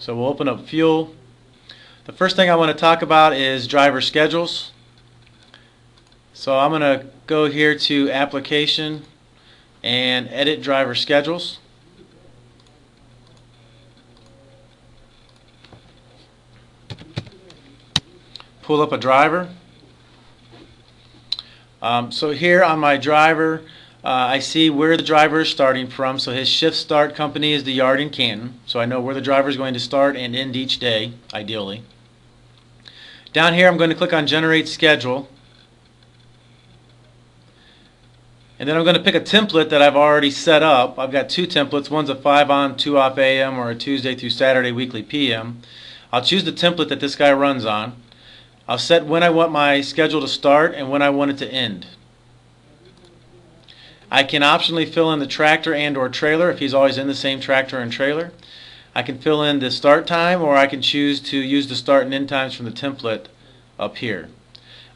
So we'll open up fuel. The first thing I want to talk about is driver schedules. So I'm going to go here to application and edit driver schedules. Pull up a driver. So here on my driver, I see where the driver is starting from. So his shift start company is the yard in Canton. So I know where the driver is going to start and end each day, ideally. Down here I'm going to click on Generate Schedule. And then I'm going to pick a template that I've already set up. I've got two templates. One's a 5 on, 2 off AM, or a Tuesday through Saturday weekly PM. I'll choose the template that this guy runs on. I'll set when I want my schedule to start and when I want it to end. I can optionally fill in the tractor and or trailer if he's always in the same tractor and trailer. I can fill in the start time, or I can choose to use the start and end times from the template up here.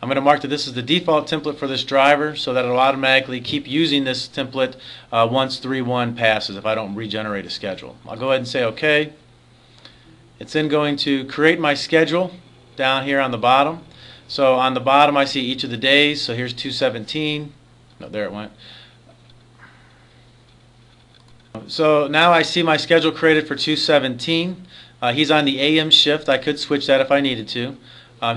I'm going to mark that this is the default template for this driver so that it'll automatically keep using this template once 3.1 passes if I don't regenerate a schedule. I'll go ahead and say OK. It's then going to create my schedule down here on the bottom. So on the bottom I see each of the days. So here's 2/17. No, there it went. So now I see my schedule created for 2/17. He's on the AM shift. I could switch that if I needed to.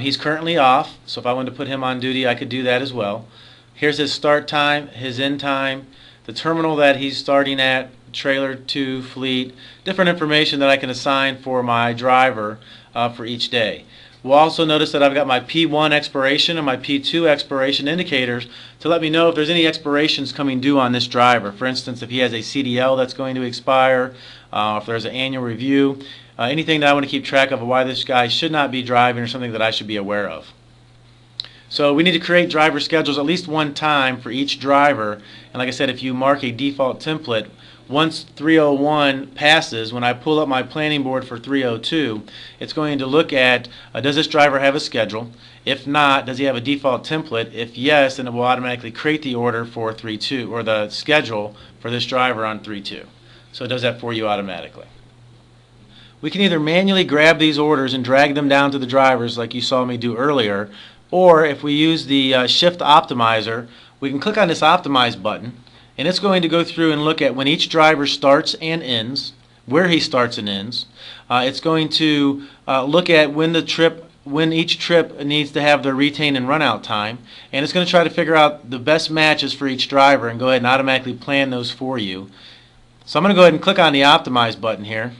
He's currently off, so if I wanted to put him on duty I could do that as well. Here's his start time, his end time, the terminal that he's starting at, trailer to fleet, different information that I can assign for my driver for each day. We'll also notice that I've got my P1 expiration and my P2 expiration indicators to let me know if there's any expirations coming due on this driver. For instance, if he has a CDL that's going to expire, if there's an annual review, anything that I want to keep track of why this guy should not be driving or something that I should be aware of. So we need to create driver schedules at least one time for each driver. And like I said, if you mark a default template, once 3.01 passes, when I pull up my planning board for 3.02, it's going to look at does this driver have a schedule? If not, does he have a default template? If yes, then it will automatically create the order for 3.2 or the schedule for this driver on 3.2. So it does that for you automatically. We can either manually grab these orders and drag them down to the drivers like you saw me do earlier, or if we use the Shift Optimizer, we can click on this Optimize button, and it's going to go through and look at when each driver starts and ends, where he starts and ends. It's going to look at when each trip needs to have their retain and run out time, and it's going to try to figure out the best matches for each driver and go ahead and automatically plan those for you. So I'm going to go ahead and click on the Optimize button here,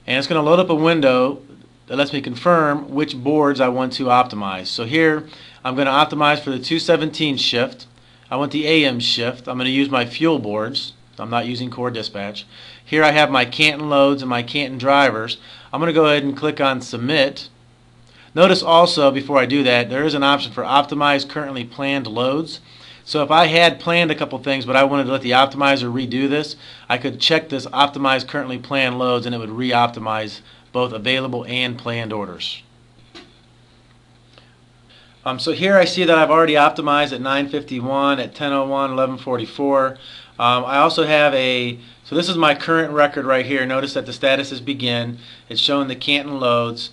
and it's going to load up a window that lets me confirm which boards I want to optimize. So here I'm going to optimize for the 2/17 shift. I want the AM shift. I'm going to use my fuel boards. I'm not using core dispatch. Here I have my Canton loads and my Canton drivers. I'm going to go ahead and click on Submit. Notice also, before I do that, there is an option for Optimize Currently Planned Loads. So if I had planned a couple things but I wanted to let the optimizer redo this, I could check this Optimize Currently Planned Loads and it would re-optimize both available and planned orders. So here I see that I've already optimized at 9:51, at 10:01, 11:44. I also have so this is my current record right here. Notice that the status is begin. It's showing the Canton loads.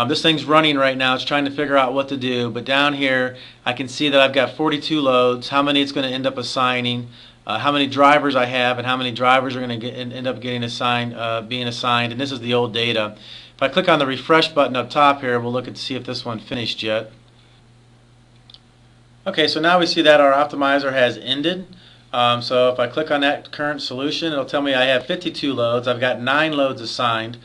This thing's running right now. It's trying to figure out what to do. But down here I can see that I've got 42 loads, how many it's going to end up assigning, how many drivers I have, and how many drivers are going to end up getting assigned, being assigned. And this is the old data. If I click on the refresh button up top here, we'll look and see if this one finished yet. Okay, so now we see that our optimizer has ended. So if I click on that current solution, it'll tell me I have 52 loads. I've got 9 loads assigned.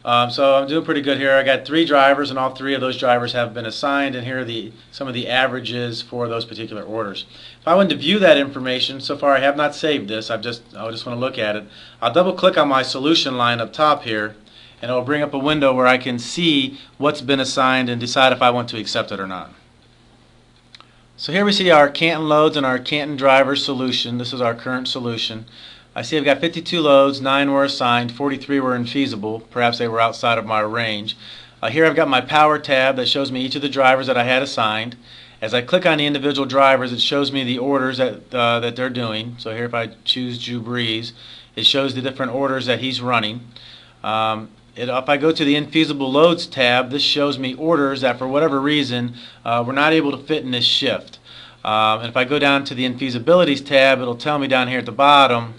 So I'm doing pretty good here. I got 3 drivers, and all 3 of those drivers have been assigned, and here are some of the averages for those particular orders. If I wanted to view that information, so far I have not saved this. I just want to look at it. I'll double click on my solution line up top here, and it will bring up a window where I can see what's been assigned and decide if I want to accept it or not. So here we see our Canton loads and our Canton driver solution. This is our current solution. I see I've got 52 loads, 9 were assigned, 43 were infeasible. Perhaps they were outside of my range. Here I've got my power tab that shows me each of the drivers that I had assigned. As I click on the individual drivers, it shows me the orders that they're doing. So here if I choose Drew Breeze, It shows the different orders that he's running. If I go to the infeasible loads tab, this shows me orders that for whatever reason were not able to fit in this shift. And if I go down to the infeasibilities tab, it'll tell me down here at the bottom,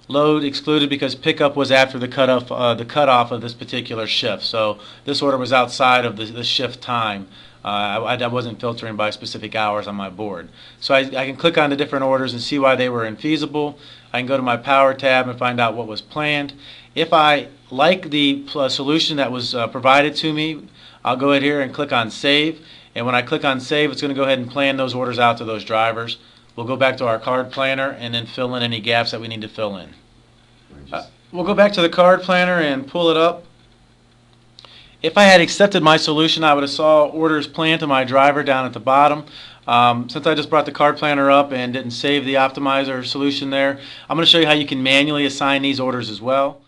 load excluded because pickup was after the cutoff of this particular shift. So this order was outside of the shift time. I wasn't filtering by specific hours on my board. So I can click on the different orders and see why they were infeasible. I can go to my power tab and find out what was planned. If I like the solution that was provided to me, I'll go ahead here and click on save. And when I click on save, it's going to go ahead and plan those orders out to those drivers. We'll go back to our card planner and then fill in any gaps that we need to fill in. We'll go back to the card planner and pull it up. If I had accepted my solution, I would have saw orders planned to my driver down at the bottom. Since I just brought the card planner up and didn't save the optimizer solution there, I'm going to show you how you can manually assign these orders as well.